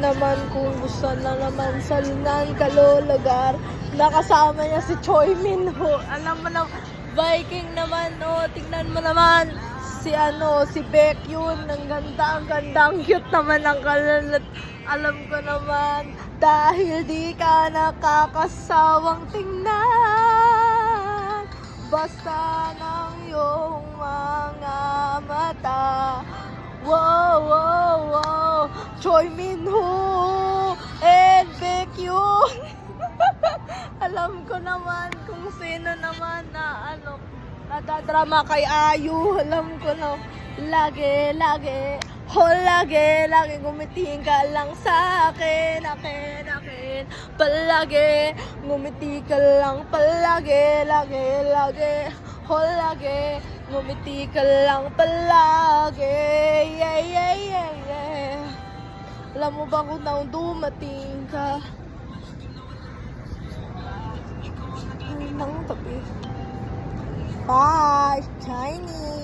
Naman kung gusto na naman sa Linan Kalulugar, nakasama niya si Choi Minho. Alam mo na, Viking naman, oh, tingnan mo naman si Beck yun, ang ganda, ang cute naman ang kalat. Alam ko naman, dahil di ka nakakasawang tingnan, basta ng iyong mga mata. Wow, wow, wow, Choi Minho and Beck yun. Alam ko naman kung sino naman na nadadrama kay Ayu. Alam ko na lagi gumiting ka lang sa akin, palagi ngumiti ka lang, palagi, lagi, ngumiti ka lang palagi, yeah. Alam mo ba kung nang dumating ka ng tabi? Bye, Chinese!